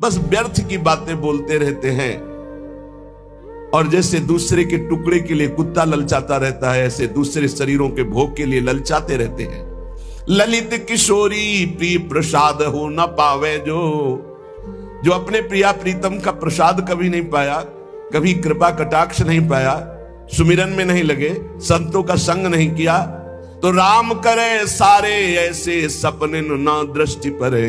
बस व्यर्थ की बातें बोलते रहते हैं। और जैसे दूसरे के टुकड़े के लिए कुत्ता ललचाता रहता है, ऐसे दूसरे शरीरों के भोग के लिए ललचाते रहते हैं। ललित किशोरी प्रिय प्रसाद हो न पावे, जो अपने प्रिया प्रीतम का प्रसाद कभी नहीं पाया, कभी कृपा कटाक्ष नहीं पाया, सुमिरन में नहीं लगे, संतों का संग नहीं किया, तो राम करे सारे ऐसे सपने न दृष्टि परे।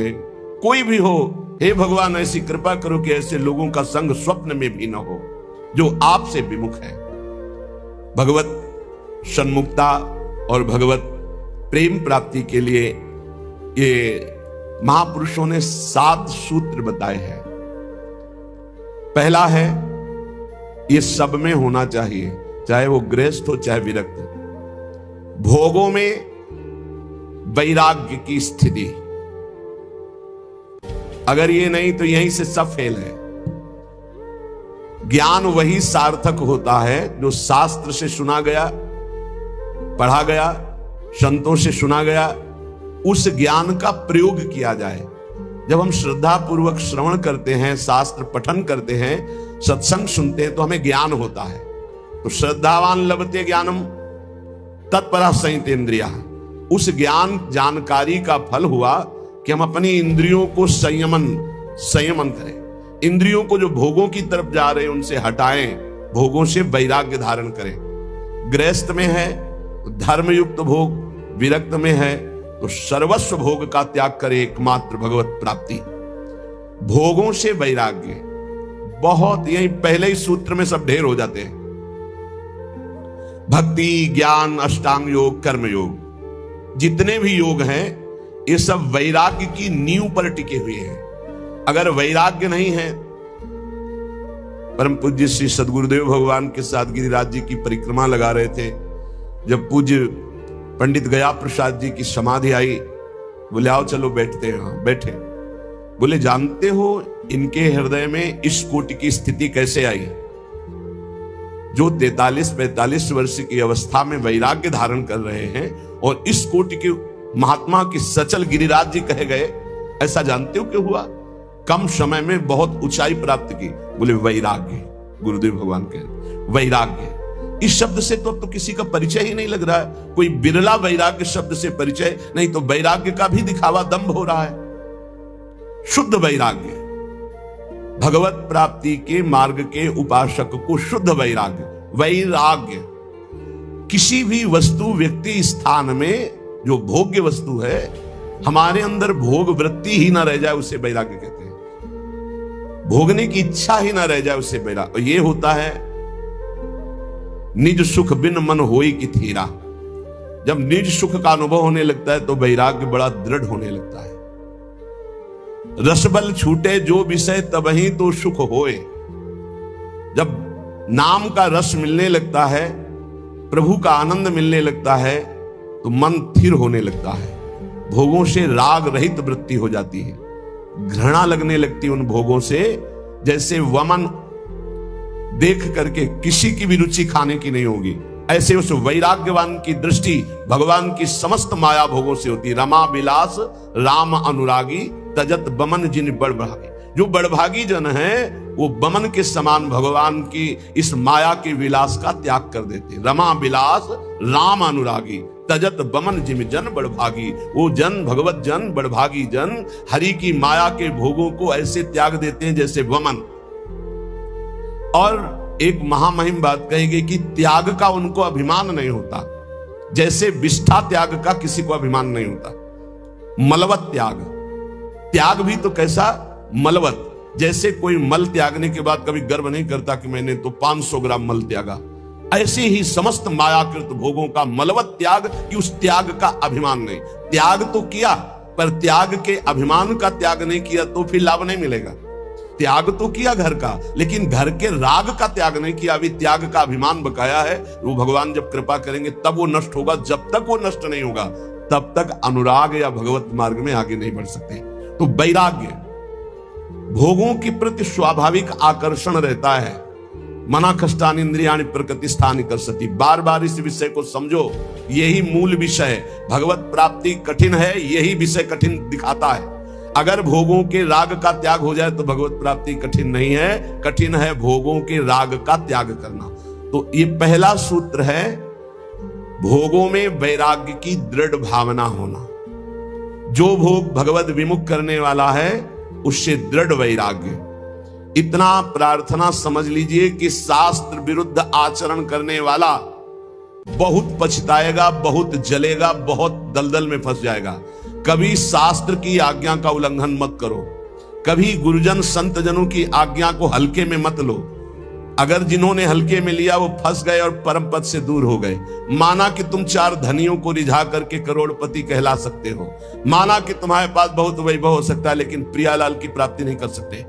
कोई भी हो, हे भगवान ऐसी कृपा करो कि ऐसे लोगों का संग स्वप्न में भी न हो जो आपसे विमुख है। भगवत सन्मुखता और भगवत प्रेम प्राप्ति के लिए ये महापुरुषों ने 7 सूत्र बताए हैं। पहला है, ये सब में होना चाहिए, चाहे वो गृहस्थ हो चाहे विरक्त। भोगों में वैराग्य की स्थिति, अगर ये नहीं तो यहीं से सब फेल है। ज्ञान वही सार्थक होता है जो शास्त्र से सुना गया, पढ़ा गया, संतों से सुना गया, उस ज्ञान का प्रयोग किया जाए। जब हम श्रद्धा पूर्वक श्रवण करते हैं, शास्त्र पठन करते हैं, सत्संग सुनते हैं, तो हमें ज्ञान होता है। तो श्रद्धावान लभते ज्ञानम तत्परा संयतेन्द्रिया। उस ज्ञान जानकारी का फल हुआ कि हम अपनी इंद्रियों को संयमन करें, इंद्रियों को जो भोगों की तरफ जा रहे हैं उनसे हटाएं, भोगों से वैराग्य धारण करें। गृहस्थ में है तो धर्मयुक्त भोग, विरक्त में है तो सर्वस्व भोग का त्याग करे, एकमात्र भगवत प्राप्ति। भोगों से वैराग्य बहुत, यही पहले ही सूत्र में सब ढेर हो जाते हैं। भक्ति, ज्ञान, अष्टांग योग, कर्म योग, जितने भी योग हैं ये सब वैराग्य की नींव पर टिके हुए हैं। अगर वैराग्य नहीं है, परम पूज्य श्री सद्गुरुदेव भगवान के साथ गिरिराज जी की परिक्रमा लगा रहे थे, जब पूज्य पंडित गया प्रसाद जी की समाधि आई, बोले आओ चलो बैठते हैं। बैठे, बोले जानते हो इनके हृदय में इस कोटि की स्थिति कैसे आई? जो 43-45 वर्ष की अवस्था में वैराग्य धारण कर रहे हैं और इस कोटि के महात्मा की सचल गिरिराज जी कहे गए, ऐसा जानते हो क्यों हुआ? कम समय में बहुत ऊंचाई प्राप्त की। बोले वैराग्य। गुरुदेव भगवान कहे वैराग्य। इस शब्द से तो अब तो किसी का परिचय ही नहीं लग रहा है, कोई बिरला वैराग्य शब्द से परिचय, नहीं तो वैराग्य का भी दिखावा दंभ हो रहा है। शुद्ध वैराग्य, भगवत प्राप्ति के मार्ग के उपासक को शुद्ध वैराग्य। वैराग्य किसी भी वस्तु, व्यक्ति, स्थान में जो भोग्य वस्तु है, हमारे अंदर भोग वृत्ति ही ना रह जाए, उसे वैराग्य कहते हैं। भोगने की इच्छा ही ना रह जाए, उसे वैराग्य। ये होता है निज सुख बिन मन होई की थीरा। जब निज सुख का अनुभव होने लगता है तो वैराग्य बड़ा दृढ़ होने लगता है। रसबल छूटे जो विषय तबही तो सुख होए। जब नाम का रस मिलने लगता है, प्रभु का आनंद मिलने लगता है, तो मन स्थिर होने लगता है। भोगों से राग रहित वृत्ति हो जाती है, घृणा लगने लगती है उन भोगों से। जैसे वमन देख करके किसी की भी रुचि खाने की नहीं होगी, ऐसे उस वैराग्यवान की दृष्टि भगवान की समस्त माया भोगों से होती है। रमा विलास राम अनुरागी तजत बमन जिन बड़भागी। जो बड़भागी जन है वो बमन के समान भगवान की इस माया के विलास का त्याग कर देते। रमा विलास राम अनुरागी तजत बमन जिम जन बड़भागी। वो जन, भगवत जन, बड़भागी जन हरि की माया के भोगों को ऐसे त्याग देते हैं जैसे वमन। और एक महामहिम बात कही गई कि त्याग का उनको अभिमान नहीं होता, जैसे विष्ठा त्याग का किसी को अभिमान नहीं होता। मलवत त्याग, त्याग भी तो कैसा मलवत, जैसे कोई मल त्यागने के बाद कभी गर्व नहीं करता कि मैंने तो 500 ग्राम मल त्यागा, ऐसे ही समस्त मायाकृत भोगों का मलवत त्याग, कि उस त्याग का अभिमान नहीं। त्याग तो किया पर त्याग के अभिमान का त्याग नहीं किया तो फिर लाभ नहीं मिलेगा। त्याग तो किया घर का, लेकिन घर के राग का त्याग नहीं किया, अभी त्याग का अभिमान बकाया है। वो भगवान जब कृपा करेंगे तब वो नष्ट होगा, जब तक वो नष्ट नहीं होगा तब तक अनुराग या भगवत मार्ग में आगे नहीं बढ़ सकते। तो वैराग्य, भोगों के प्रति स्वाभाविक आकर्षण रहता है। मना कष्टानि इंद्रियाणि प्रकृतिस्थानि कर्षति। बार बार इस विषय को समझो, यही मूल विषय है। भगवत प्राप्ति कठिन है, यही विषय कठिन दिखाता है। अगर भोगों के राग का त्याग हो जाए तो भगवत प्राप्ति कठिन नहीं है, कठिन है भोगों के राग का त्याग करना। तो ये पहला सूत्र है, भोगों में वैराग्य की दृढ़ भावना होना। जो भोग भगवत विमुख करने वाला है उससे दृढ़ वैराग्य। इतना प्रार्थना समझ लीजिए कि शास्त्र विरुद्ध आचरण करने वाला बहुत पछताएगा, बहुत जलेगा, बहुत दलदल में फंस जाएगा। कभी शास्त्र की आज्ञा का उल्लंघन मत करो, कभी गुरुजन संत जनों की आज्ञा को हल्के में मत लो। अगर जिन्होंने हल्के में लिया वो फंस गए और परम पद से दूर हो गए। माना कि तुम 4 धनियों को रिझा करके करोड़पति कहला सकते हो, माना कि तुम्हारे पास बहुत वैभव हो सकता है, लेकिन प्रियालाल की प्राप्ति नहीं कर सकते।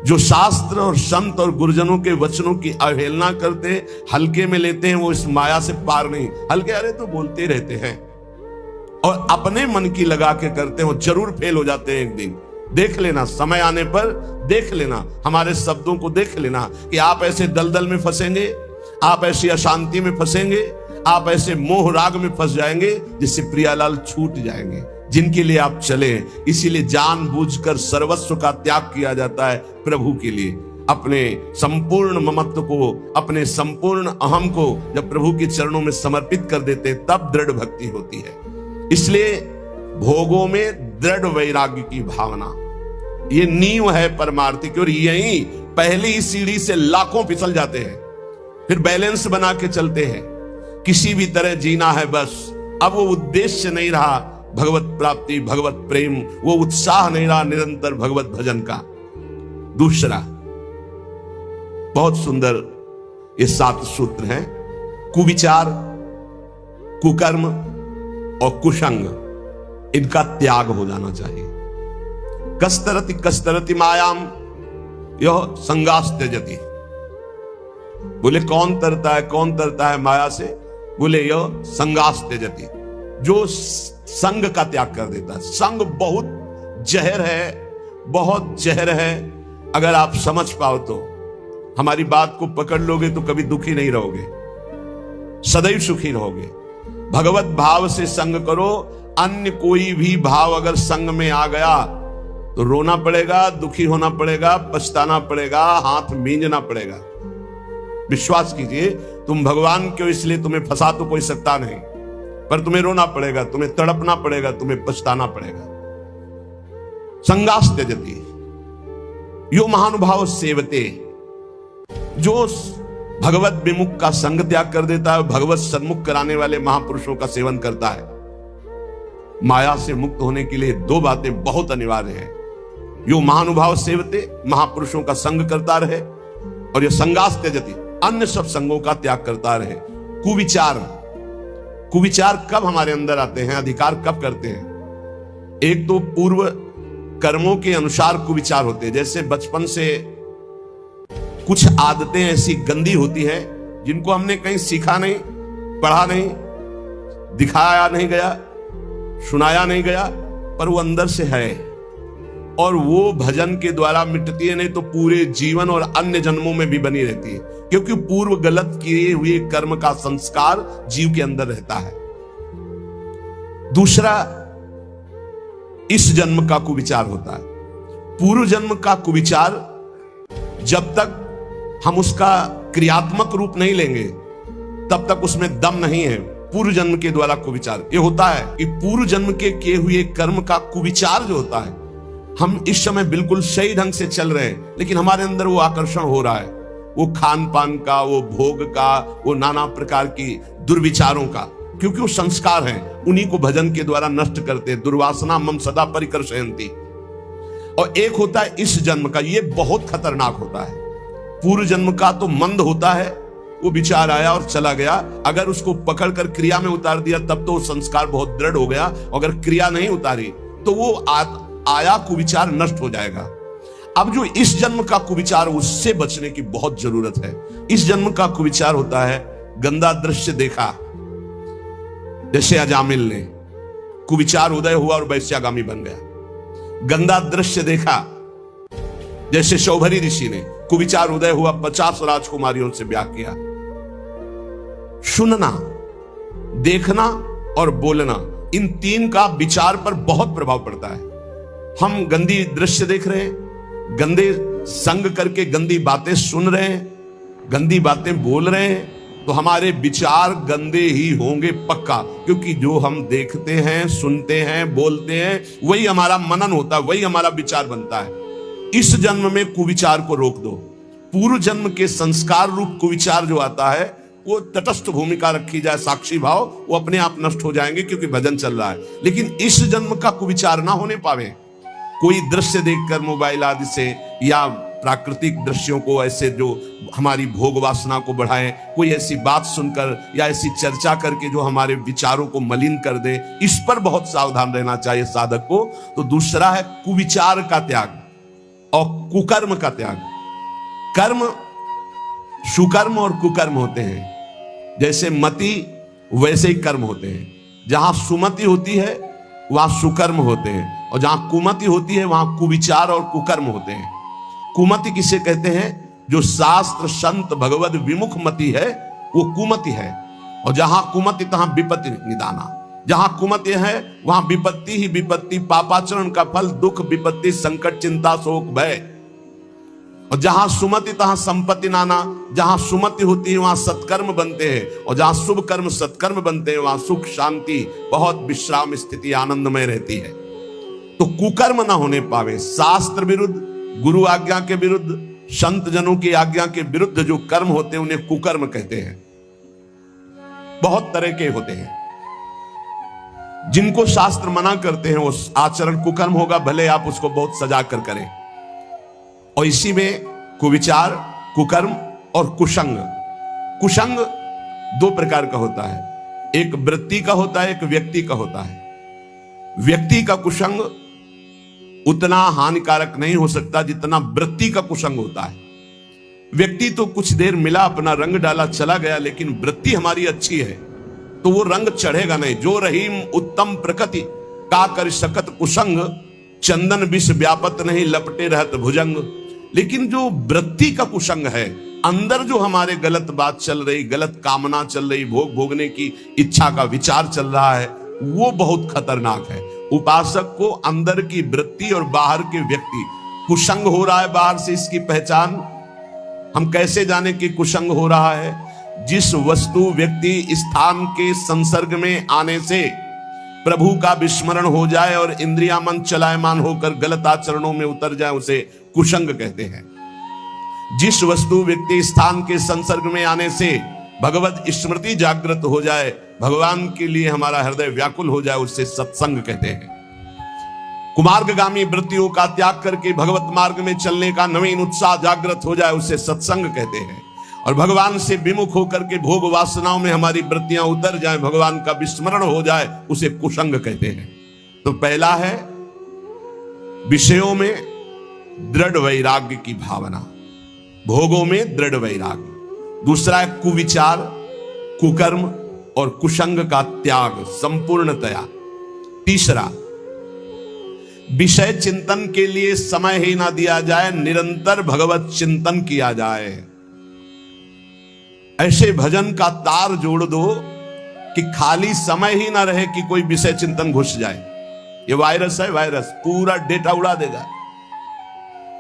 जो शास्त्र और संत और गुरुजनों के वचनों की अवहेलना करते, हल्के में लेते हैं, वो इस माया से पार नहीं। हल्के अरे तो बोलते रहते हैं, और अपने मन की लगा के करते हैं, वो जरूर फेल हो जाते हैं एक दिन। देख लेना, समय आने पर देख लेना, हमारे शब्दों को देख लेना कि आप ऐसे दलदल में फंसेंगे, आप ऐसी अशांति में फंसेंगे, आप ऐसे मोह राग में फंस जाएंगे जिससे प्रियालाल छूट जाएंगे, जिनके लिए आप चले। इसीलिए जानबूझकर सर्वस्व का त्याग किया जाता है प्रभु के लिए। अपने संपूर्ण ममत्व को, अपने संपूर्ण अहम को जब प्रभु के चरणों में समर्पित कर देते हैं, तब दृढ़ भक्ति होती है। इसलिए भोगों में दृढ़ वैराग्य की भावना, ये नींव है परमार्थी की। और यही पहली सीढ़ी से लाखों फिसल जाते हैं, फिर बैलेंस बना के चलते हैं, किसी भी तरह जीना है बस। अब वो उद्देश्य नहीं रहा भगवत प्राप्ति, भगवत प्रेम, वो उत्साह नहीं रहा निरंतर भगवत भजन का। दूसरा बहुत सुंदर ये 7 सूत्र हैं। कुविचार, कुकर्म और कुसंग, इनका त्याग हो जाना चाहिए। कस्तरति कस्तरति मायाम यह संगास त्यजति। बोले कौन तरता है, कौन तरता है माया से? बोले यह संगास त्यजति, जो संग का त्याग कर देता है। संग बहुत जहर है, बहुत जहर है। अगर आप समझ पाओ तो, हमारी बात को पकड़ लोगे तो कभी दुखी नहीं रहोगे, सदैव सुखी रहोगे। भगवत भाव से संग करो। अन्य कोई भी भाव अगर संग में आ गया तो रोना पड़ेगा, दुखी होना पड़ेगा, पछताना पड़ेगा, हाथ मींजना पड़ेगा। विश्वास कीजिए, तुम भगवान के हो इसलिए तुम्हें फंसा तो कोई सकता नहीं, पर तुम्हें रोना पड़ेगा, तुम्हें तड़पना पड़ेगा, तुम्हें पछताना पड़ेगा। संगास त्यजति यो महानुभाव सेवते, जो भगवत विमुख का संग त्याग कर देता है, भगवत सन्मुख कराने वाले महापुरुषों का सेवन करता है। माया से मुक्त होने के लिए 2 बातें बहुत अनिवार्य हैं। यो महानुभाव सेवते, महापुरुषों का संग करता रहे, और यह संगास त्यजति, अन्य सब संगों का त्याग करता रहे। कुविचार, कुविचार कब हमारे अंदर आते हैं, अधिकार कब करते हैं? एक तो पूर्व कर्मों के अनुसार कुविचार होते हैं। जैसे बचपन से कुछ आदतें ऐसी गंदी होती हैं जिनको हमने कहीं सीखा नहीं, पढ़ा नहीं, दिखाया नहीं गया, सुनाया नहीं गया, पर वो अंदर से है, और वो भजन के द्वारा मिटती है, नहीं तो पूरे जीवन और अन्य जन्मों में भी बनी रहती है, क्योंकि पूर्व गलत किए हुए कर्म का संस्कार जीव के अंदर रहता है। दूसरा, इस जन्म का कुविचार होता है। पूर्व जन्म का कुविचार जब तक हम उसका क्रियात्मक रूप नहीं लेंगे तब तक उसमें दम नहीं है। पूर्व जन्म के द्वारा कुविचार ये होता है कि पूर्व जन्म के किए हुए कर्म का कुविचार जो होता है, हम इस समय बिल्कुल सही ढंग से चल रहे हैं, लेकिन हमारे अंदर वो आकर्षण हो रहा है, वो खान पान का, वो भोग का, वो नाना प्रकार की दुर्विचारों का, क्योंकि वो संस्कार हैं, उन्हीं को भजन के द्वारा नष्ट करते हैं। दुर्वासना मम सदा परिकर्षयन्ति। और एक होता है इस जन्म का, ये बहुत खतरनाक होता है। पूर्व जन्म का तो मंद होता है, वो विचार आया और चला गया, अगर उसको पकड़कर क्रिया में उतार दिया तब तो संस्कार बहुत दृढ़ हो गया, अगर क्रिया नहीं उतारी तो वो आया कुविचार नष्ट हो जाएगा। अब जो इस जन्म का कुविचार, उससे बचने की बहुत जरूरत है। इस जन्म का कुविचार होता है गंदा दृश्य देखा, जैसे अजामिल ने कुविचार उदय हुआ और वैश्यागामी बन गया। गंदा दृश्य देखा, जैसे शौभरी ऋषि ने कुविचार उदय हुआ, 50 राजकुमारियों से ब्याह किया। सुनना, देखना और बोलना, इन 3 का विचार पर बहुत प्रभाव पड़ता है। हम गंदी दृश्य देख रहे हैं, गंदे संग करके गंदी बातें सुन रहे हैं, गंदी बातें बोल रहे हैं, तो हमारे विचार गंदे ही होंगे पक्का। क्योंकि जो हम देखते हैं, सुनते हैं, बोलते हैं, वही हमारा मनन होता है, वही हमारा विचार बनता है। इस जन्म में कुविचार को रोक दो। पूर्व जन्म के संस्कार रूप कुविचार जो आता है, वो तटस्थ भूमिका रखी जाए, साक्षी भाव, वो अपने आप नष्ट हो जाएंगे क्योंकि भजन चल रहा है। लेकिन इस जन्म का कुविचार ना होने पावे। कोई दृश्य देखकर मोबाइल आदि से, या प्राकृतिक दृश्यों को ऐसे जो हमारी भोग वासना को बढ़ाए, कोई ऐसी बात सुनकर या ऐसी चर्चा करके जो हमारे विचारों को मलिन कर दे, इस पर बहुत सावधान रहना चाहिए साधक को। तो दूसरा है कुविचार का त्याग और कुकर्म का त्याग। कर्म, सुकर्म और कुकर्म होते हैं। जैसे मति वैसे ही कर्म होते हैं। जहां सुमति होती है वहां सुकर्म होते हैं, और जहां कुमति होती है वहां कुविचार और कुकर्म होते हैं। कुमति किसे कहते हैं? जो शास्त्र संत भगवद विमुख मति है, वो कुमति है। और जहां कुमति तहां विपत्ति निदाना। जहां कुमति है वहां विपत्ति ही विपत्ति, पापाचरण का फल, दुख, विपत्ति, संकट, चिंता, शोक, भय। और जहां सुमति तहां संपत्ति नाना। जहां सुमति होती है वहां सत्कर्म बनते हैं, और जहां शुभ कर्म सत्कर्म बनते हैं वहां सुख, शांति, बहुत विश्राम स्थिति, आनंदमय रहती है। तो कुकर्म ना होने पावे। शास्त्र विरुद्ध, गुरु आज्ञा के विरुद्ध, संत जनों की आज्ञा के विरुद्ध जो कर्म होते हैं उन्हें कुकर्म कहते हैं। बहुत तरह के होते हैं। जिनको शास्त्र मना करते हैं वो आचरण कुकर्म होगा, भले आप उसको बहुत सजा कर करें। और इसी में कुविचार, कुकर्म और कुसंग। कुसंग दो प्रकार का होता है, एक वृत्ति का होता है, एक व्यक्ति का होता है। व्यक्ति का कुसंग उतना हानिकारक नहीं हो सकता जितना वृत्ति का कुसंग होता है। व्यक्ति तो कुछ देर मिला, अपना रंग डाला, चला गया, लेकिन वृत्ति हमारी अच्छी है तो वो रंग चढ़ेगा नहीं। जो रहीम उत्तम प्रकृति का कर सकत कुसंग, चंदन विष व्यापत नहीं लपटे रहत भुजंग। लेकिन जो वृत्ति का कुसंग है, अंदर जो हमारे गलत बात चल रही, गलत कामना चल रही, भोग भोगने की इच्छा का विचार चल रहा है, वो बहुत खतरनाक है। उपासक को अंदर की वृत्ति और बाहर के व्यक्ति, कुसंग हो रहा है बाहर से, इसकी पहचान हम कैसे जाने कि कुसंग हो रहा है? जिस वस्तु, व्यक्ति, स्थान के संसर्ग में आने से प्रभु का विस्मरण हो जाए और इंद्रिया मन चलायमान होकर गलत आचरणों में उतर जाए, उसे कुसंग कहते हैं। जिस वस्तु, व्यक्ति, स्थान के संसर्ग में आने से भगवत स्मृति जागृत हो जाए, भगवान के लिए हमारा हृदय व्याकुल हो जाए, उससे सत्संग कहते हैं। कुमार्गगामी वृत्तियों का त्याग करके भगवत मार्ग में चलने का नवीन उत्साह जागृत हो जाए, उसे सत्संग कहते हैं। और भगवान से विमुख होकर के भोग वासनाओं में हमारी वृत्तियां उतर जाएं, भगवान का विस्मरण हो जाए, उसे कुसंग कहते हैं। तो पहला है विषयों में दृढ़ वैराग्य की भावना, भोगों में दृढ़ वैराग्य। दूसरा है कुविचार, कुकर्म और कुसंग का त्याग संपूर्णतया। तीसरा, विषय चिंतन के लिए समय ही ना दिया जाए, निरंतर भगवत चिंतन किया जाए। ऐसे भजन का तार जोड़ दो कि खाली समय ही ना रहे कि कोई विषय चिंतन घुस जाए। ये वायरस है, वायरस पूरा डेटा उड़ा देगा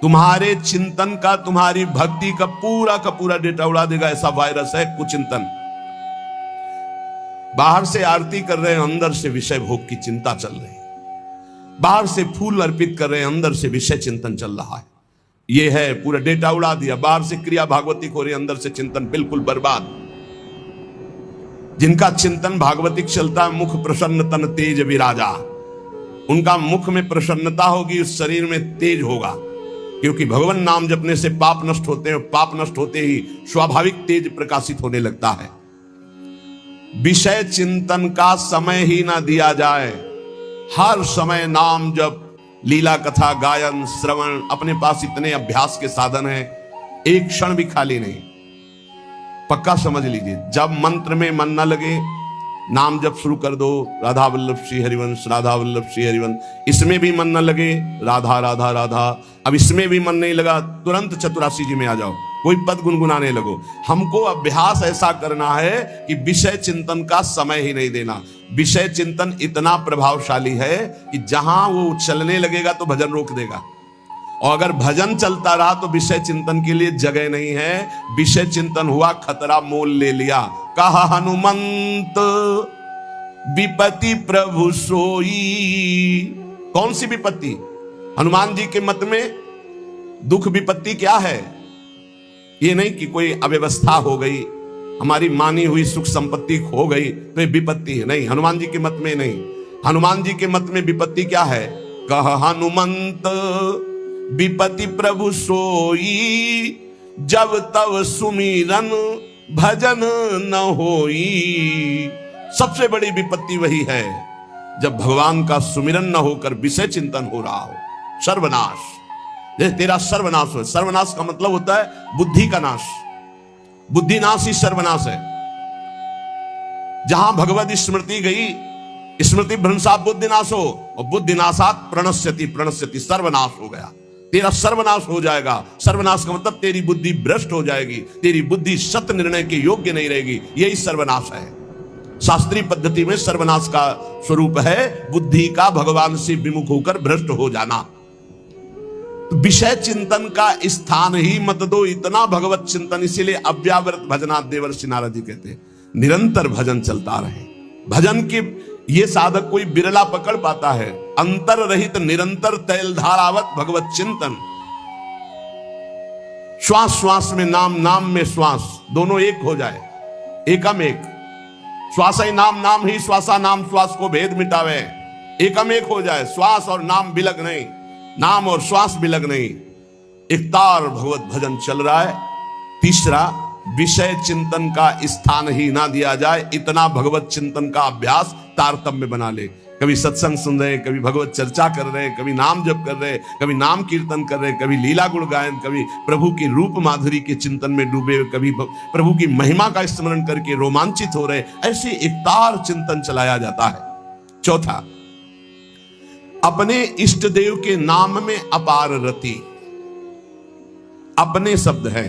तुम्हारे चिंतन का, तुम्हारी भक्ति का पूरा डेटा उड़ा देगा। ऐसा वायरस है कुचिंतन। बाहर से आरती कर रहे हैं, अंदर से विषय भोग की चिंता चल रही है। बाहर से फूल अर्पित कर रहे हैं, अंदर से विषय चिंतन चल रहा है। ये है, पूरा डेटा उड़ा दिया। बाहर से क्रिया भागवतिक हो रही है, अंदर से चिंतन बिल्कुल बर्बाद। जिनका चिंतन भागवतिक चलता है, मुख प्रसन्न तन तेज विराजा, उनका मुख में प्रसन्नता होगी, उस शरीर में तेज होगा। क्योंकि भगवान नाम जपने से पाप नष्ट होते हैं, पाप नष्ट होते ही स्वाभाविक तेज प्रकाशित होने लगता है। विषय चिंतन का समय ही ना दिया जाए। हर समय नाम जप, लीला कथा, गायन, श्रवण, अपने पास इतने अभ्यास के साधन हैं, एक क्षण भी खाली नहीं। पक्का समझ लीजिए, जब मंत्र में मन न लगे, नाम जप शुरू कर दो, राधा वल्लभ श्री हरिवंश, राधा वल्लभ श्री हरिवंश। इसमें भी मन न लगे, राधा राधा राधा। अब इसमें भी मन नहीं लगा, तुरंत चतुरासी जी में आ जाओ, कोई पद गुनगुनाने लगो। हमको अभ्यास ऐसा करना है कि विषय चिंतन का समय ही नहीं देना। विषय चिंतन इतना प्रभावशाली है कि जहां वो चलने लगेगा तो भजन रोक देगा, और अगर भजन चलता रहा तो विषय चिंतन के लिए जगह नहीं है। विषय चिंतन हुआ, खतरा मोल ले लिया। कहा हनुमंत विपत्ति प्रभु सोई। कौन सी विपत्ति? हनुमान जी के मत में दुख विपत्ति क्या है? ये नहीं कि कोई अव्यवस्था हो गई, हमारी मानी हुई सुख संपत्ति खो गई तो ये विपत्ति है, नहीं। हनुमान जी के मत में नहीं। हनुमान जी के मत में विपत्ति क्या है? कह हनुमंत विपत्ति प्रभु सोई, जब तब सुमिरन भजन न होई। सबसे बड़ी विपत्ति वही है जब भगवान का सुमिरन न होकर विषय चिंतन हो रहा हो। सर्वनाश, जैसे तेरा सर्वनाश हो। सर्वनाश का मतलब होता है बुद्धि का नाश। बुद्धि नाश ही सर्वनाश है। जहां भगवत स्मृति गई, स्मृति भ्रंशा बुद्धिनाश हो, और बुद्धिनाशात प्रणश्यति, प्रणश्यति सर्वनाश हो गया। तेरा सर्वनाश हो जाएगा। सर्वनाश का मतलब तेरी बुद्धि भ्रष्ट हो जाएगी, तेरी बुद्धि सत्य निर्णय के योग्य नहीं रहेगी। यही सर्वनाश है। शास्त्रीय पद्धति में सर्वनाश का स्वरूप है बुद्धि का भगवान से विमुख होकर भ्रष्ट हो जाना। विषय चिंतन का स्थान ही मत दो, इतना भगवत चिंतन। इसीलिए अव्यावृत भजनात् देवर्षि नारद जी कहते हैं निरंतर भजन चलता रहे। भजन के ये साधक कोई बिरला पकड़ पाता है। अंतर रहित निरंतर तैलधारावत भगवत चिंतन। श्वास श्वास में नाम, नाम में श्वास, दोनों एक हो जाए, एकम एक। श्वास ही नाम, नाम ही श्वासा, नाम श्वास को भेद मिटावे। एकम एक हो जाए, श्वास और नाम बिलग नहीं, नाम और श्वास बिलग नहीं। एकतार भगवत भजन चल रहा है। तीसरा, विषय चिंतन का स्थान ही ना दिया जाए, इतना भगवत चिंतन का अभ्यास तारतम्य बना ले। कभी सत्संग सुन रहे, कभी भगवत चर्चा कर रहे, कभी नाम जप कर रहे, कभी नाम कीर्तन कर रहे, कभी लीला गुण गायन, कभी प्रभु की रूप माधुरी के चिंतन में डूबे, कभी प्रभु की महिमा का स्मरण करके रोमांचित हो रहे। ऐसे एकतार चिंतन चलाया जाता है। चौथा, अपने इष्ट देव के नाम में अपार रति। अपने शब्द है,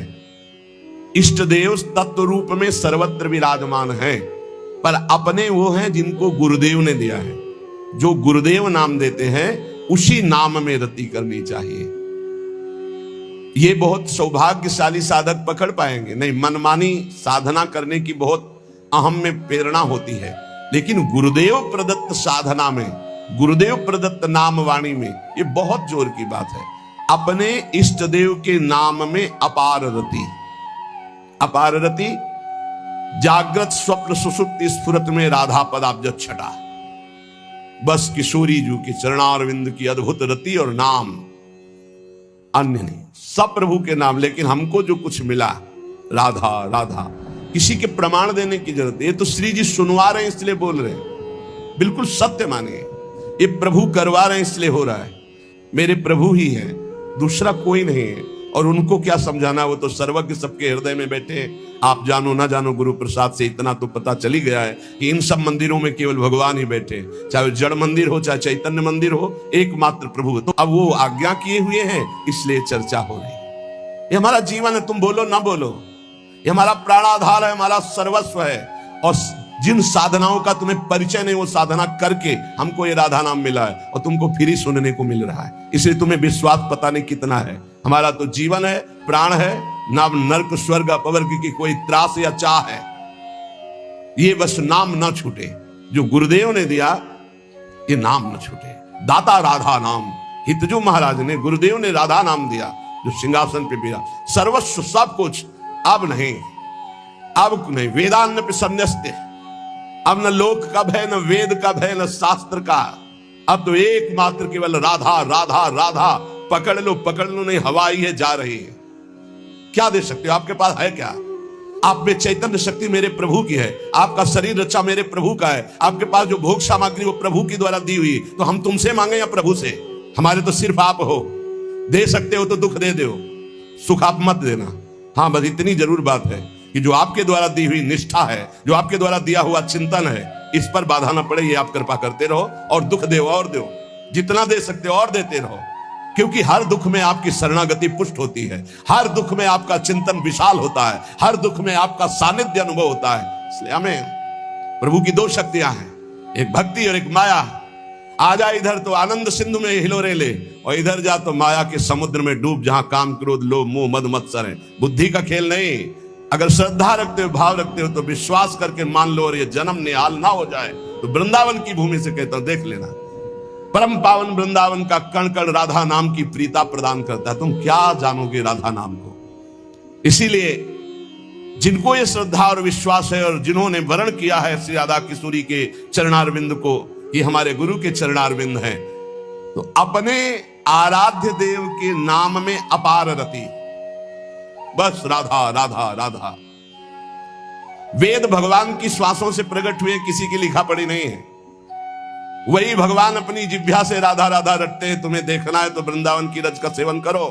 इष्ट देव तत्व रूप में सर्वत्र विराजमान है, पर अपने वो हैं जिनको गुरुदेव ने दिया है। जो गुरुदेव नाम देते हैं उसी नाम में रति करनी चाहिए। ये बहुत सौभाग्यशाली साधक पकड़ पाएंगे। नहीं, मनमानी साधना करने की बहुत अहम में प्रेरणा होती है, लेकिन गुरुदेव प्रदत्त साधना में, गुरुदेव प्रदत्त नाम वाणी में ये बहुत जोर की बात है। अपने इष्ट देव के नाम में अपार रति। अपार रति जागृत स्वप्न सुषुप्ति स्फुरत में राधा पदाब्ज छटा। बस किशोरी जू की चरणारविंद की अद्भुत रति और नाम, अन्य नहीं, सब प्रभु के नाम। लेकिन हमको जो कुछ मिला, राधा राधा, किसी के प्रमाण देने की जरूरत है। ये तो श्री जी सुनवा रहे हैं इसलिए बोल रहे हैं, बिल्कुल सत्य मानिए। ये प्रभु करवा रहे हैं इसलिए हो रहा है। मेरे प्रभु ही है, दूसरा कोई नहीं है। और उनको क्या समझाना, वो तो सर्वज्ञ सबके हृदय में बैठे। आप जानो ना जानो, गुरु प्रसाद से इतना तो पता चली गया है कि इन सब मंदिरों में केवल भगवान ही बैठे, चाहे जड़ मंदिर हो चाहे चैतन्य मंदिर हो, एकमात्र प्रभु। तो अब वो आज्ञा किए हुए हैं, इसलिए चर्चा हो रही है। ये हमारा जीवन है, तुम बोलो ना बोलो, ये हमारा प्राणाधार है, हमारा सर्वस्व है। और जिन साधनाओं का तुम्हें परिचय नहीं, वो साधना करके हमको ये राधा नाम मिला है, और तुमको फिर ही सुनने को मिल रहा है। इसलिए तुम्हें विश्वास पता नहीं कितना है। हमारा तो जीवन है, प्राण है, ना नर्क स्वर्ग अपवर्ग की कोई त्रास या चाह है। ये बस नाम ना छूटे, जो गुरुदेव ने दिया ये नाम ना छूटे। दाता राधा नाम, हितजू महाराज ने, गुरुदेव ने राधा नाम दिया, जो सिंहासन पे बिरा। सर्वस्व सब कुछ, अब नहीं, अब नहीं। वेदान्न पे संन्यस्ते, अब न लोक का भय, न वेद का भय, न शास्त्र का। अब तो एकमात्र केवल राधा राधा राधा। पकड़ लो पकड़ लो, नहीं हवा ही है, जा रही है। क्या दे सकते हो? आपके पास है क्या? आप में चैतन्य शक्ति मेरे प्रभु की है, आपका शरीर रचा मेरे प्रभु का है, आपके पास जो भोग सामग्री वो प्रभु की द्वारा दी हुई। तो हम तुमसे मांगे या प्रभु से? हमारे तो सिर्फ आप हो। दे सकते हो तो दुख दे दो, सुख आप मत देना। हाँ, बस इतनी जरूर बात है कि जो आपके द्वारा दी हुई निष्ठा है, जो आपके द्वारा दिया हुआ चिंतन है, इस पर बाधा ना पड़े। ये आप कृपा करते रहो और दुख दो और दो, जितना दे सकते हो और देते रहो। क्योंकि हर दुख में आपकी शरणागति पुष्ट होती है, हर दुख में आपका चिंतन विशाल होता है, हर दुख में आपका सानिध्य अनुभव होता है। इसलिए हमें प्रभु की दो शक्तियां हैं, एक भक्ति और एक माया। आ जा इधर तो आनंद सिंधु में हिलोरे ले, और इधर जा तो माया के समुद्र में डूब, जहां काम क्रोध लोभ मोह मद मत्सर है। बुद्धि का खेल नहीं। अगर श्रद्धा रखते हो, भाव रखते हो, तो विश्वास करके मान लो और ये जन्म निहाल ना हो जाए तो वृंदावन की भूमि से कहता हूं देख लेना, परम पावन वृंदावन का कण कण राधा नाम की प्रीता प्रदान करता है। तुम क्या जानोगे राधा नाम को। इसीलिए जिनको ये श्रद्धा और विश्वास है और जिन्होंने वर्ण किया है श्री राधा किशोरी के चरणारविंद को, ये हमारे गुरु के चरणारविंद हैं, तो अपने आराध्य देव के नाम में अपार रति, बस राधा राधा राधा। वेद भगवान की श्वासों से प्रकट हुए, किसी की लिखा पढ़ी नहीं है। वही भगवान अपनी जिह्वा से राधा राधा रटते हैं। तुम्हें देखना है तो वृंदावन की रज का सेवन करो,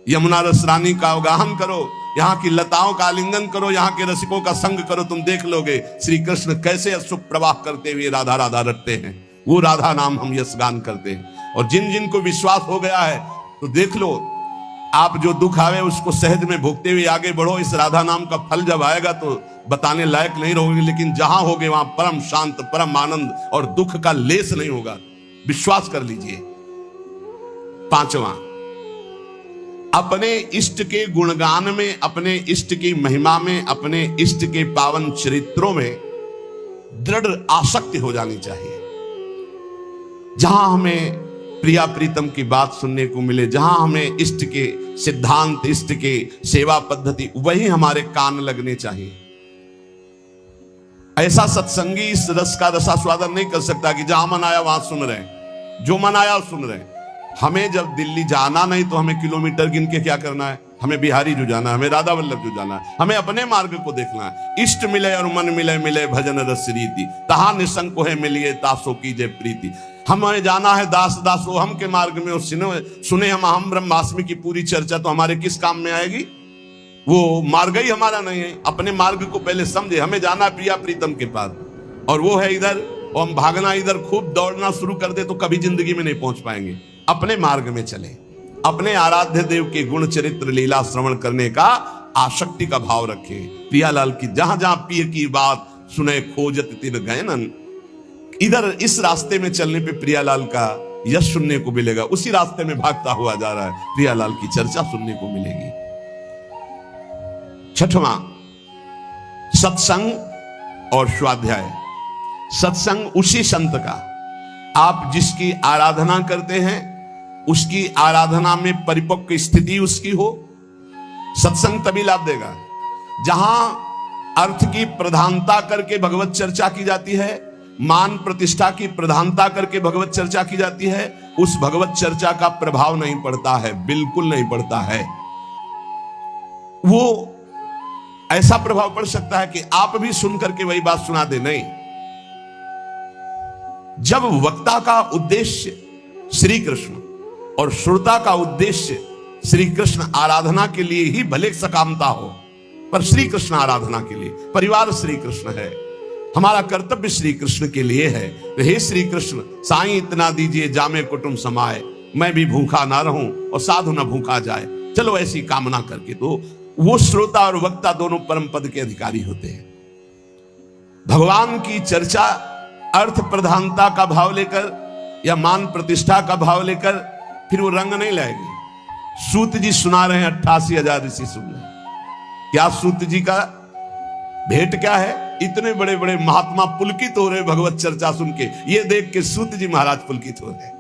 यमुना रस रानी का अवगाहन करो, यहाँ की लताओं का आलिंगन करो, यहाँ के रसिकों का संग करो, तुम देख लोगे श्री कृष्ण कैसे अशुभ प्रवाह करते हुए राधा राधा रटते हैं। वो राधा नाम हम यश गान करते हैं। और जिन जिन को विश्वास हो गया है तो देख लो, आप जो दुख आवे उसको सहज में भोगते हुए आगे बढ़ो। इस राधा नाम का फल जब आएगा तो बताने लायक नहीं रहोगे, लेकिन जहां होगे वहां परम शांत, परम आनंद और दुख का लेस नहीं होगा, विश्वास कर लीजिए। पांचवा, अपने इष्ट के गुणगान में, अपने इष्ट की महिमा में, अपने इष्ट के पावन चरित्रों में दृढ़ आसक्ति हो जानी चाहिए। जहां हमें प्रिया प्रीतम की बात सुनने को मिले, जहां हमें इष्ट के सिद्धांत, इष्ट के सेवा पद्धति, वही हमारे कान लगने चाहिए। ऐसा सत्संगी इस रस का रसास्वादन नहीं कर सकता कि जहां मन आया वहां सुन रहे हैं, जो मन आया सुन रहे हैं। हमें जब दिल्ली जाना नहीं तो हमें किलोमीटर गिन के क्या करना है, हमें बिहारी जो जाना है, हमें राधा वल्लभ जो जाना है, हमें अपने मार्ग को देखना है। इष्ट मिले और मन मिले, मिले भजन रस रीति, तहा निसंको है मिलिए तासो कीजे प्रीति। हमें जाना है दास दासो हम के मार्ग में, और सुने हम ब्रह्मास्मि की पूरी चर्चा तो हमारे किस काम में आएगी। वो मार्ग ही हमारा नहीं है। अपने मार्ग को पहले समझे। हमें जाना प्रिया प्रीतम के पास, और वो है इधर, और हम भागना इधर, खूब दौड़ना शुरू कर दे तो कभी जिंदगी में नहीं पहुंच पाएंगे। अपने मार्ग में चले, अपने आराध्य देव के गुण चरित्र लीला श्रवण करने का आसक्ति का भाव रखे। प्रियालाल की जहां जहां पिय की बात सुने खोजत तिर गयनन, इधर इस रास्ते में चलने पे प्रियालाल का यश सुनने को मिलेगा, उसी रास्ते में भागता हुआ जा रहा है, प्रियालाल की चर्चा सुनने को मिलेगी। छठवां, सत्संग और स्वाध्याय। सत्संग उसी संत का, आप जिसकी आराधना करते हैं उसकी आराधना में परिपक्व स्थिति उसकी हो, सत्संग तभी लाभ देगा। जहां अर्थ की प्रधानता करके भगवत चर्चा की जाती है, मान प्रतिष्ठा की प्रधानता करके भगवत चर्चा की जाती है, उस भगवत चर्चा का प्रभाव नहीं पड़ता है, बिल्कुल नहीं पड़ता है। वो ऐसा प्रभाव पड़ सकता है कि आप भी सुन करके वही बात सुना दे, नहीं। जब वक्ता का उद्देश्य श्री कृष्ण और श्रोता का उद्देश्य श्री कृष्ण आराधना के लिए ही भले सकामता हो, पर श्री कृष्ण आराधना के लिए, परिवार श्री कृष्ण है, हमारा कर्तव्य श्री कृष्ण के लिए है। हे श्री कृष्ण साईं इतना दीजिए जामे कुटुंब समाए, मैं भी भूखा ना रहूं और साधु ना भूखा जाए, चलो ऐसी कामना करके, तो वो श्रोता और वक्ता दोनों परम पद के अधिकारी होते हैं। भगवान की चर्चा अर्थ प्रधानता का भाव लेकर या मान प्रतिष्ठा का भाव लेकर फिर वो रंग नहीं लाएगी। सूत जी सुना रहे हैं 88,000 ऋषि सुन रहे हैं। क्या सूत जी का भेंट क्या है? इतने बड़े बड़े महात्मा पुलकित हो रहे भगवत चर्चा सुन के, ये देख के सूत जी महाराज पुलकित हो रहे।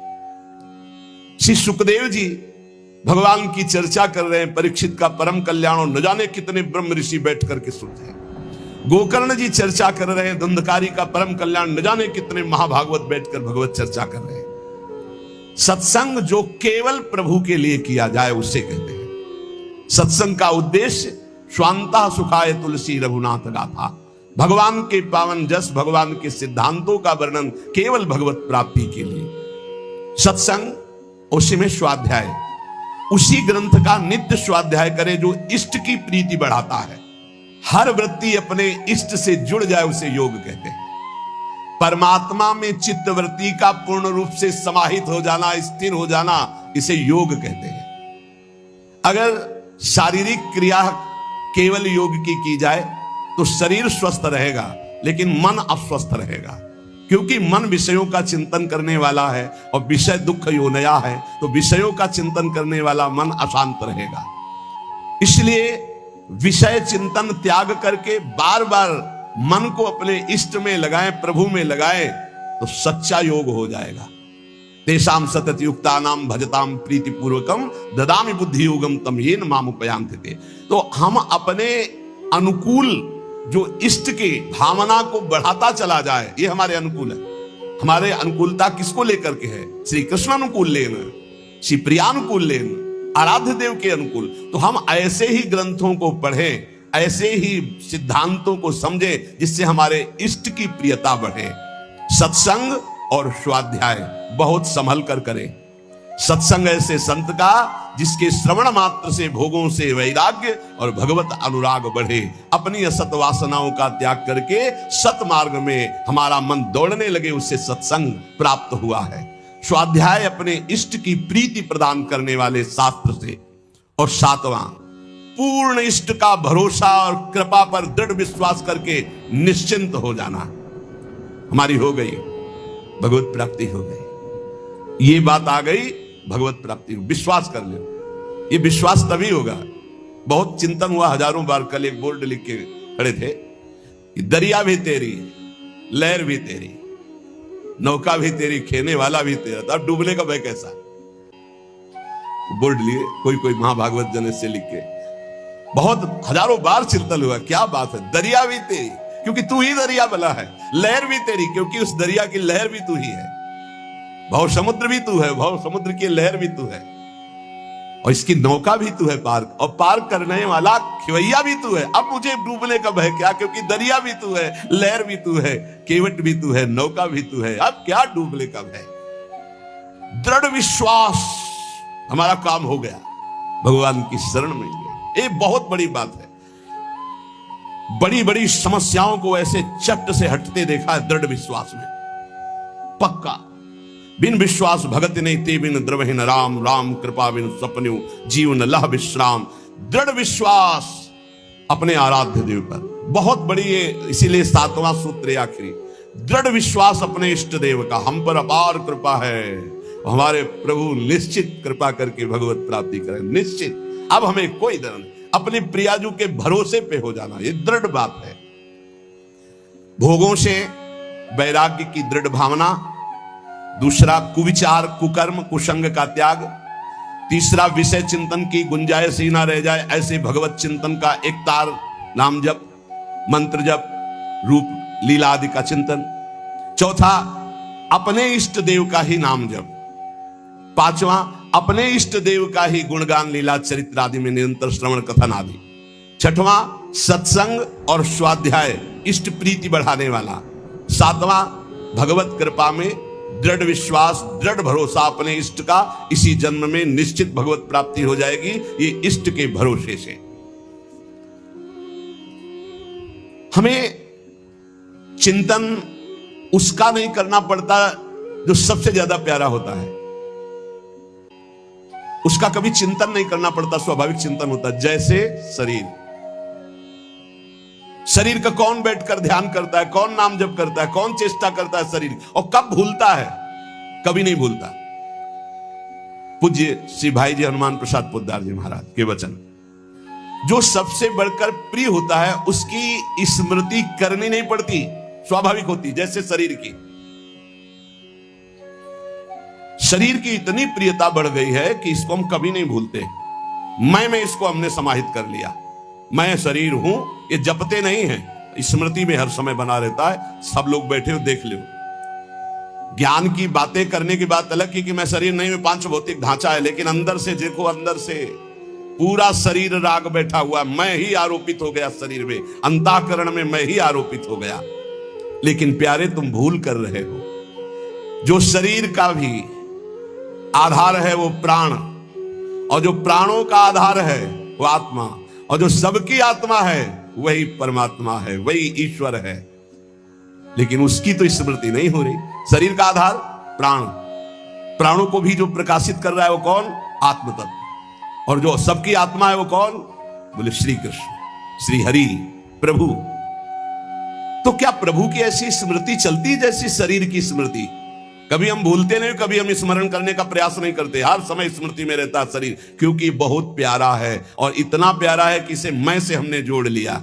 श्री सुखदेव जी भगवान की चर्चा कर रहे हैं, परीक्षित का परम कल्याण, और न जाने कितने ब्रह्म ऋषि बैठ करके सुन रहे हैं। गोकर्ण जी चर्चा कर रहे हैं धुंधकारी का परम कल्याण, न जाने कितने महाभागवत बैठकर भगवत चर्चा कर रहे हैं। सत्संग जो केवल प्रभु के लिए किया जाए उसे कहते हैं। सत्संग का उद्देश्य स्वांता सुखाय तुलसी रघुनाथ गाथा, भगवान के पावन जस, भगवान के सिद्धांतों का वर्णन केवल भगवत प्राप्ति के लिए। सत्संग, उसी में स्वाध्याय, उसी ग्रंथ का नित्य स्वाध्याय करे जो इष्ट की प्रीति बढ़ाता है। हर वृत्ति अपने इष्ट से जुड़ जाए उसे योग कहते हैं। परमात्मा में चित्तवृत्ति का पूर्ण रूप से समाहित हो जाना, स्थिर हो जाना, इसे योग कहते हैं। अगर शारीरिक क्रिया केवल योग की जाए तो शरीर स्वस्थ रहेगा, लेकिन मन अस्वस्थ रहेगा, क्योंकि मन विषयों का चिंतन करने वाला है और विषय दुख योनया है, तो विषयों का चिंतन करने वाला मन अशांत रहेगा। इसलिए विषय चिंतन त्याग करके बार बार मन को अपने इष्ट में लगाएं, प्रभु में लगाएं, तो सच्चा योग हो जाएगा। तेषाम सतत युक्तानाम भजताम प्रीति पूर्वकम ददामि बुद्धि योगम तम येन माम उपयांति ते। तो हम अपने अनुकूल जो इष्ट की भावना को बढ़ाता चला जाए, ये हमारे अनुकूल है। हमारे अनुकूलता किसको लेकर के है? श्री कृष्ण अनुकूल लेन, श्री प्रियानुकूल लेन, आराध्य देव के अनुकूल। तो हम ऐसे ही ग्रंथों को पढ़ें, ऐसे ही सिद्धांतों को समझें, जिससे हमारे इष्ट की प्रियता बढ़े। सत्संग और स्वाध्याय बहुत संभल कर करें। सत्संग ऐसे संत का जिसके श्रवण मात्र से भोगों से वैराग्य और भगवत अनुराग बढ़े। अपनी असत वासनाओं का त्याग करके सत मार्ग में हमारा मन दौड़ने लगे, उससे सत्संग प्राप्त हुआ है। स्वाध्याय अपने इष्ट की प्रीति प्रदान करने वाले शास्त्र से। और सातवां, पूर्ण इष्ट का भरोसा और कृपा पर दृढ़ विश्वास करके निश्चिंत हो जाना। हमारी हो गई, भगवत प्राप्ति हो गई। ये बात आ गई, भगवत प्राप्ति हो, विश्वास कर लो। ये विश्वास तभी होगा। बहुत चिंतन हुआ हजारों बार। कल एक बोर्ड लिख के खड़े थे कि दरिया भी तेरी, लहर भी तेरी, नौका भी तेरी, खेने वाला भी तेरा, तो अब डूबने का भय कैसा? बोर्ड लिए कोई महाभागवत जन से लिख के बहुत हजारों बार चिंतन हुआ। क्या बात है, दरिया भी तेरी क्योंकि तू ही दरिया बना है, लहर भी तेरी क्योंकि उस दरिया की लहर भी तू ही है, भव समुद्र भी तू है, भव समुद्र की लहर भी तू है, और इसकी नौका भी तू है पार, और पार करने वाला खिवैया भी तू है। अब मुझे डूबने का भय क्या, क्योंकि दरिया भी तू है, लहर भी तू है, केवट भी तू है, नौका भी तू है, अब क्या डूबने का भय। दृढ़ विश्वास, हमारा काम हो गया, भगवान की शरण में गए। ये बहुत बड़ी बात है। बड़ी बड़ी समस्याओं को ऐसे चट से हटते देखा है दृढ़ विश्वास में, पक्का। बिन विश्वास भगत नहीं ते बिन द्रवहीन राम, राम कृपा बिन सपन्यु जीवन लह विश्राम। दृढ़ विश्वास अपने आराध्य देव पर बहुत बड़ी है, इसीलिए सातवां सूत्र आखिरी, दृढ़ विश्वास अपने इष्ट देव का। हम पर अपार कृपा है, हमारे प्रभु निश्चित कृपा करके भगवत प्राप्ति करें, निश्चित। अब हमें कोई डर नहीं, अपने प्रियाजू के भरोसे पे हो जाना, ये दृढ़ बात है। भोगों से वैराग्य की दृढ़ भावना। दूसरा, कुविचार, कुकर्म, कुसंग का त्याग। तीसरा, विषय चिंतन की गुंजाइश ही ना रह जाए, ऐसे भगवत चिंतन का एक तार नाम जप, मंत्र जप, रूप लीला आदि का चिंतन। चौथा, अपने इष्ट देव का ही नाम जप। पांचवा, अपने इष्ट देव का ही गुणगान, लीला, चरित्र आदि में निरंतर श्रवण कथन आदि। छठवां, सत्संग और स्वाध्याय, इष्ट प्रीति बढ़ाने वाला। सातवां, भगवत कृपा में दृढ़ विश्वास, दृढ़ भरोसा अपने इष्ट का, इसी जन्म में निश्चित भगवत प्राप्ति हो जाएगी, ये इष्ट के भरोसे से। हमें चिंतन उसका नहीं करना पड़ता जो सबसे ज्यादा प्यारा होता है, उसका कभी चिंतन नहीं करना पड़ता, स्वाभाविक चिंतन होता है। जैसे शरीर का कौन बैठकर ध्यान करता है, कौन नाम जप करता है, कौन चेष्टा करता है शरीर, और कब भूलता है? कभी नहीं भूलता। पूज्य श्री भाई जी हनुमान प्रसाद पोद्दार जी महाराज के वचन, जो सबसे बढ़कर प्रिय होता है उसकी स्मृति करनी नहीं पड़ती, स्वाभाविक होती। जैसे शरीर की इतनी प्रियता बढ़ गई है कि इसको हम कभी नहीं भूलते। मैं इसको हमने समाहित कर लिया, मैं शरीर हूं, ये जपते नहीं हैं, स्मृति में हर समय बना रहता है। सब लोग बैठे हो देख लो, ज्ञान की बातें करने की बात अलग की कि मैं शरीर नहीं, में पांच भौतिक ढांचा है, लेकिन अंदर से देखो, अंदर से पूरा शरीर राग बैठा हुआ, मैं ही आरोपित हो गया शरीर में, अंतःकरण में मैं ही आरोपित हो गया। लेकिन प्यारे, तुम भूल कर रहे हो, जो शरीर का भी आधार है वो प्राण, और जो प्राणों का आधार है वो आत्मा, और जो सबकी आत्मा है वही परमात्मा है, वही ईश्वर है। लेकिन उसकी तो स्मृति नहीं हो रही। शरीर का आधार प्राण, प्राणों को भी जो प्रकाशित कर रहा है वो कौन? आत्म तत्व। और जो सबकी आत्मा है वो कौन? बोले श्री कृष्ण, श्री हरि, प्रभु। तो क्या प्रभु की ऐसी स्मृति चलती जैसी शरीर की स्मृति? कभी हम भूलते नहीं, कभी हम स्मरण करने का प्रयास नहीं करते, हर समय स्मृति में रहता शरीर, क्योंकि बहुत प्यारा है और इतना प्यारा है कि इसे मैं से हमने जोड़ लिया।